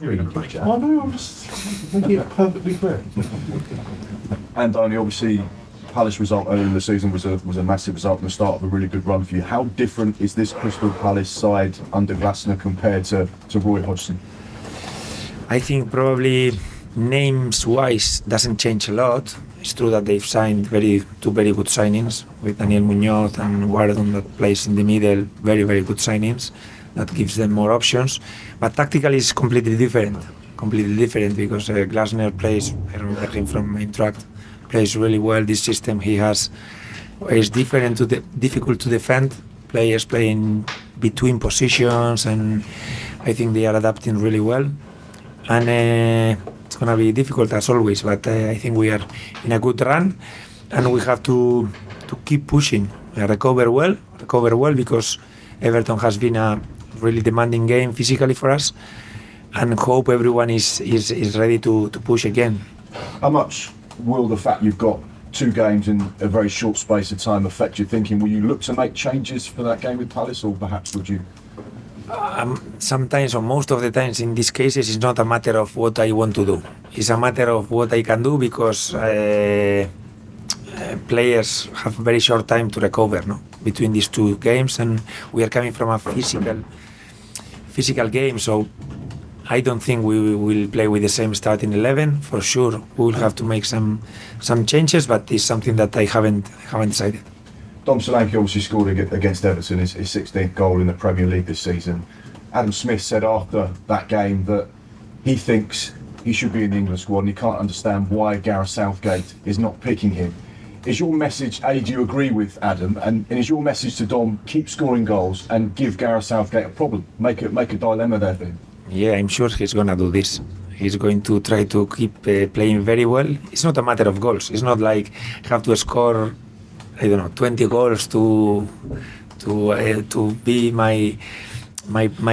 I know, I'm just making it perfectly clear. Andoni, obviously, Palace result earlier in the season was a massive result and the start of a really good run for you. How different is this Crystal Palace side under Glasner compared to Roy Hodgson? I think probably names-wise doesn't change a lot. It's true that they've signed two very good signings with Daniel Muñoz and Wardon that plays in the middle. Very, very good signings that gives them more options. But tactically it's completely different because Glasner plays, I remember him from Eintracht, plays really well. This system he has is difficult to defend. Players playing between positions, and I think they are adapting really well. And it's going to be difficult as always, but I think we are in a good run, and we have to keep pushing, recover well because Everton has been a really demanding game physically for us, and hope everyone is ready to push again. How much will the fact you've got two games in a very short space of time affect your thinking? Will you look to make changes for that game with Palace, or perhaps would you? Sometimes, or most of the times in these cases, it's not a matter of what I want to do. It's a matter of what I can do because players have very short time to recover between these two games, and we are coming from a physical game, so I don't think we will play with the same starting 11. For sure, we will have to make some changes, but it's something that I haven't decided. Dom Solanke obviously scored against Everton, his 16th goal in the Premier League this season. Adam Smith said after that game that he thinks he should be in the England squad and he can't understand why Gareth Southgate is not picking him. Is your message, do you agree with Adam, and is your message to Dom, keep scoring goals and give Gareth Southgate a problem, make a dilemma there for him? Yeah, I'm sure he's going to do this. He's going to try to keep playing very well. It's not a matter of goals. It's not like have to score 20 goals to be my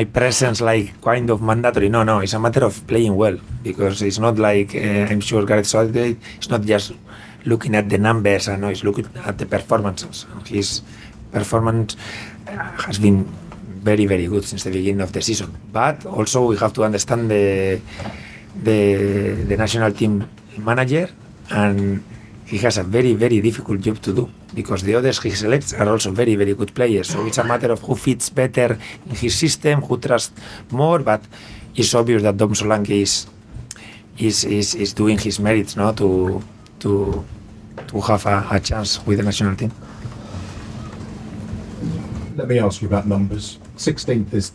presence like kind of mandatory. No, it's a matter of playing well, because it's not like I'm sure Gareth Southgate is not just looking at the numbers, and he's looking at the performances. His performance has been very, very good since the beginning of the season. But also we have to understand the national team manager, and he has a very, very difficult job to do because the others he selects are also very, very good players. So it's a matter of who fits better in his system, who trusts more. But it's obvious that Dom Solanke is doing his merits to have a chance with the national team. Let me ask you about numbers. 16 is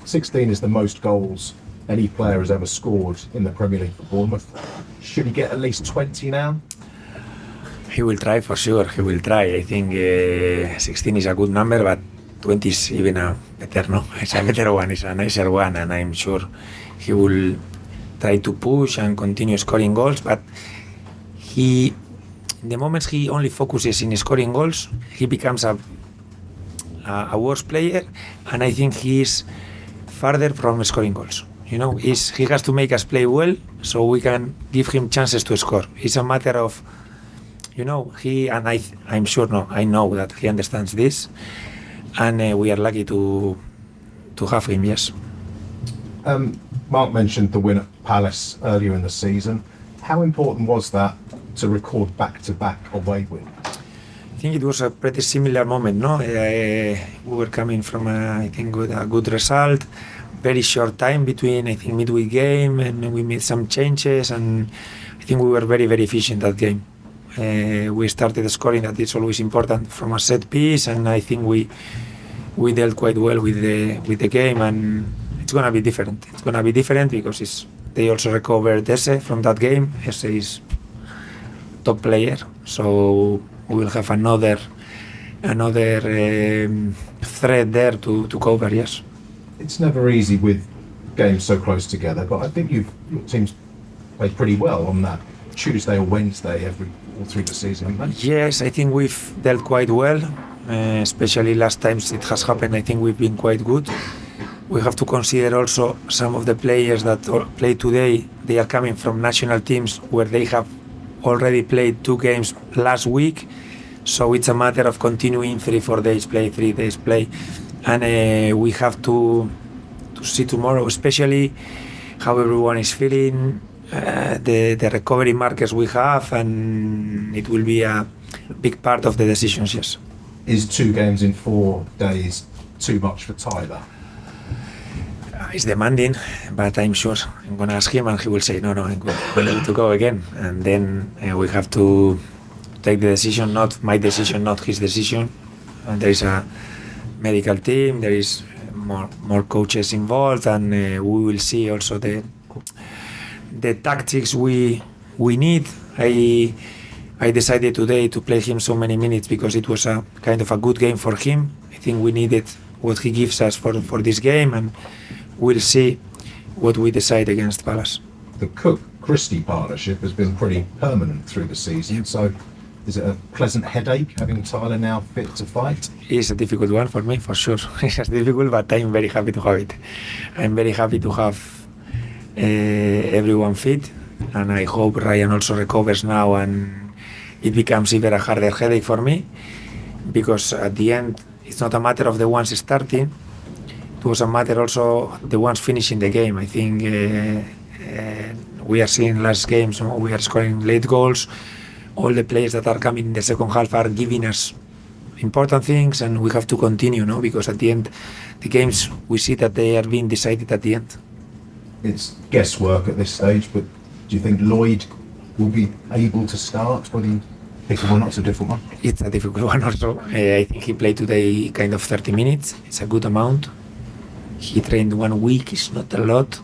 the most goals any player has ever scored in the Premier League for Bournemouth. Should he get at least 20 now? He will try for sure. He will try. I think 16 is a good number, but 20 is even a better. No, it's a better one. It's a nicer one, and I'm sure he will try to push and continue scoring goals. But in the moments he only focuses in scoring goals, he becomes a worse player, and I think he is farther from scoring goals. He has to make us play well so we can give him chances to score. It's a matter of I know that he understands this, and we are lucky to have him. Yes. Mark mentioned the win at Palace earlier in the season. How important was that to record back-to-back away win? I think it was a pretty similar moment. We were coming from a good result. Very short time between midweek game, and we made some changes, and I think we were very, very efficient that game. We started scoring, that is always important, from a set piece, and I think we dealt quite well with the game, and it's gonna be different. It's gonna be different because they also recovered Eze from that game. Eze is top player, so we will have another thread there to cover. Yes. It's never easy with games so close together, but I think your team's played pretty well on that Tuesday or Wednesday all through the season. Yes, I think we've dealt quite well, especially last times it has happened. I think we've been quite good. We have to consider also some of the players that play today. They are coming from national teams where they have already played 2 games last week, so it's a matter of continuing 3 days play, and we have to see tomorrow, especially how everyone is feeling, the recovery markers we have, and it will be a big part of the decisions, yes. Is 2 games in 4 days too much for Tyler? It's demanding, but I'm sure I'm going to ask him and he will say, no, I'm willing to go again. And then we have to take the decision, not my decision, not his decision. And there is a medical team, there is more coaches involved, and we will see also the tactics we need. I decided today to play him so many minutes because it was a kind of a good game for him. I think we needed what he gives us for this game, and we'll see what we decide against Palace. The Cook-Christie partnership has been pretty permanent through the season, so is it a pleasant headache having Tyler now fit to fight? It's a difficult one for me, for sure. It's difficult, but I'm very happy to have it. I'm very happy to have everyone fit, and I hope Ryan also recovers now and it becomes even a harder headache for me, because at the end it's not a matter of the ones starting, it was a matter also the ones finishing the game. I think we are seeing last games, we are scoring late goals, all the players that are coming in the second half are giving us important things, and we have to continue, because at the end the games we see that they are being decided at the end. It's guesswork at this stage, but do you think Lloyd will be able to start? Will he pick one? That's a difficult one. It's a difficult one also. I think he played today kind of 30 minutes. It's a good amount. He trained 1 week. It's not a lot.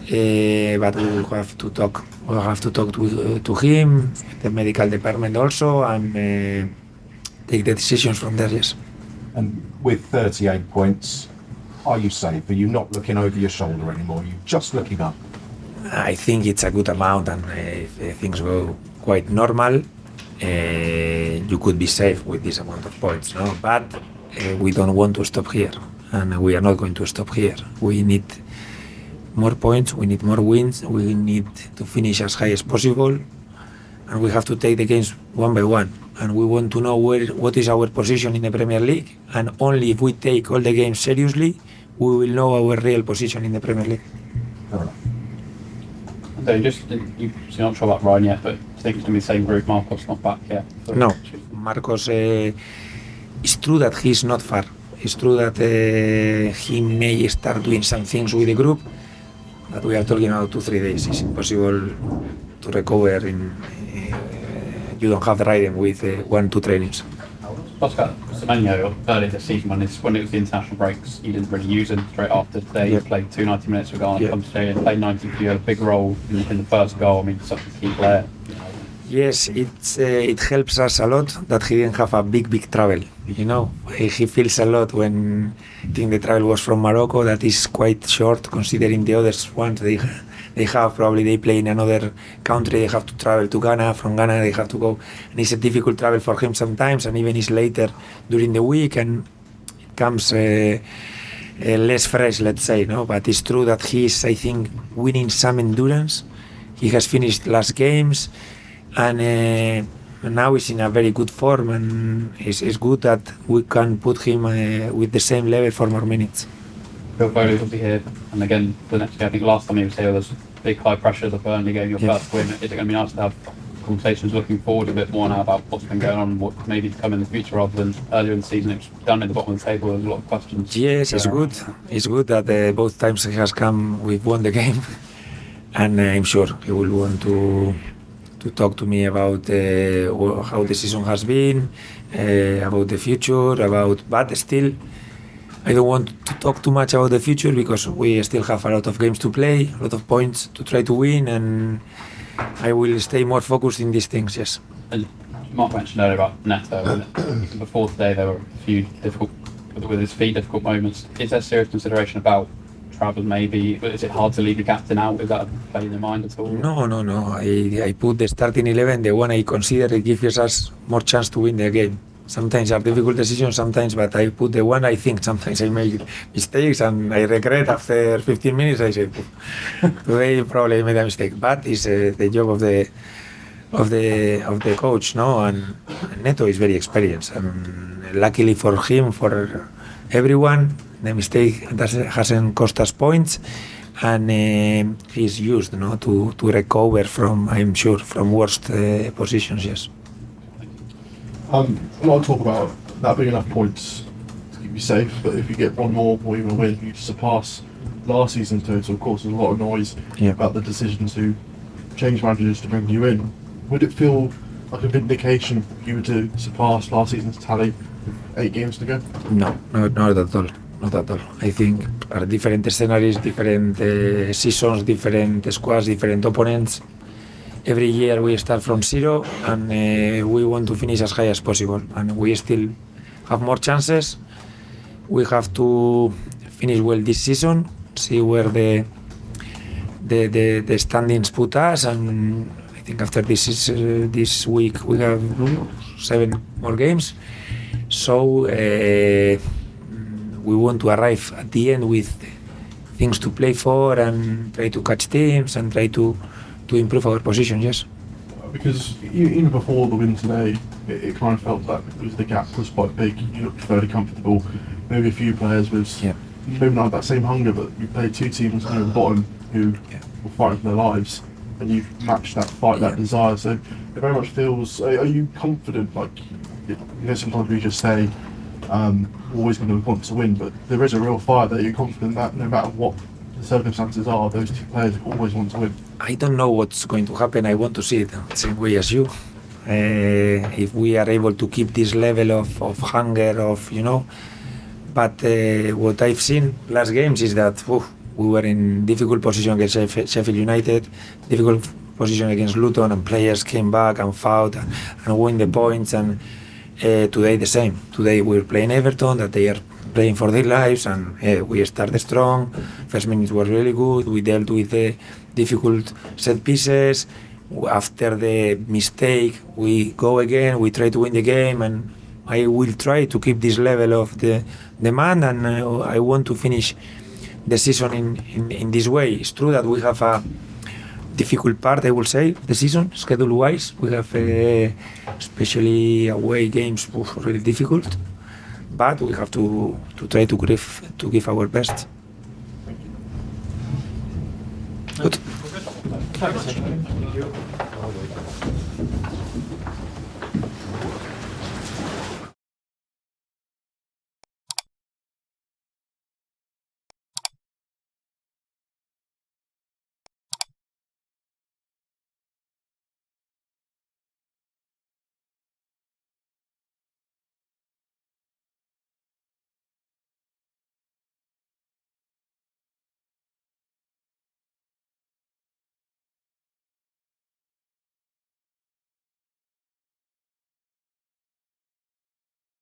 But we will have to talk. We'll have to talk to him, the medical department also, and take the decisions from there, yes. And with 38 points, are you safe? Are you not looking over your shoulder anymore? You're just looking up? I think it's a good amount, and if things go quite normal, you could be safe with this amount of points, But we don't want to stop here, and we are not going to stop here. We need more points, we need more wins, we need to finish as high as possible, and we have to take the games one by one. And we want to know what is our position in the Premier League, and only if we take all the games seriously, we will know our real position in the Premier League. So you're not sure about Ryan yet, but I think it's going to be the same group. Marcos not back yet. No, Marcos, it's true that he's not far. It's true that he may start doing some things with the group, but we are talking about 2-3 days. It's impossible to recover you don't have the rhythm with 1-2 trainings. Oscar Semenyo, earlier this season when it was the international breaks, you didn't really use him straight after today. You played 90 minutes with Ghana, come today and played 90 for you, had a big role in the first goal. I mean, such a key player. Yes, it helps us a lot that he didn't have a big travel. He feels a lot when I think the travel was from Morocco, that is quite short considering the others ones they have. Probably they play in another country, they have to travel to Ghana, from Ghana they have to go, and it's a difficult travel for him sometimes, and even it's later during the week, and it comes less fresh, let's say, but it's true that he's, I think, winning some endurance. He has finished last games, and now he's in a very good form, and it's good that we can put him with the same level for more minutes. Bill Foley will be here, and again the next game. I think last time he was here, there was big high pressure. The Burnley game, your first win. Is it going to be nice to have conversations looking forward a bit more now about what's been going on, what maybe to come in the future rather than earlier in the season? It's down at the bottom of the table. There's a lot of questions. Yes, it's good. It's good that both times he has come, we've won the game, and I'm sure he will want to talk to me about how the season has been, about the future, but still. I don't want to talk too much about the future because we still have a lot of games to play, a lot of points to try to win, and I will stay more focused in these things, yes. And Mark mentioned earlier about Neto, and before today there were a few difficult moments. Is there serious consideration about travel maybe? Is it hard to leave the captain out? Is that playing in mind at all? No. I put the starting 11, the one I consider it gives us more chance to win the game. Sometimes are difficult decisions, sometimes, but I put the one I think. Sometimes I make mistakes and I regret after 15 minutes. I say, today probably I made a mistake. But it's the job of the coach, And Neto is very experienced. And luckily for him, for everyone, the mistake hasn't cost us points. and he's used, to recover from, I'm sure, from worst positions. Yes. A lot of talk about that being enough points to keep you safe, but if you get one more or even a win, you surpass last season's total. Of course, there's a lot of noise about the decision to change managers to bring you in. Would it feel like a vindication for you to surpass last season's tally with 8 games to go? No, not at all. Not at all. I think are different scenarios, different seasons, different squads, different opponents. Every year we start from zero, and we want to finish as high as possible. And we still have more chances. We have to finish well this season, see where the standings put us, and I think after this week we have 7 more games. So we want to arrive at the end with things to play for and try to catch teams and try to improve our position. Yes. Because even before the win today, it kind of felt that the gap was quite big. You looked fairly comfortable. Maybe a few players with maybe not that same hunger, but you played 2 teams kind of the bottom who were fighting for their lives, and you've matched that fight, that desire. So it very much feels. Are you confident? Like, sometimes we just say always going to want to win, but there is a real fire that you're confident that no matter what the circumstances are, those 2 players always want to win. I don't know what's going to happen. I want to see it the same way as you. If we are able to keep this level of hunger, but what I've seen last games is that we were in difficult position against Sheffield United, difficult position against Luton, and players came back and fought and won the points. And today the same. Today we're playing Everton, that they are playing for their lives, and we started strong. First minutes were really good. We dealt with the difficult set pieces. After the mistake, we go again. We try to win the game, and I will try to keep this level of the demand, and I want to finish the season in this way. It's true that we have a difficult part, I will say, the season schedule-wise. We have especially away games really difficult, but we have to try to give our best. Good. Thanks.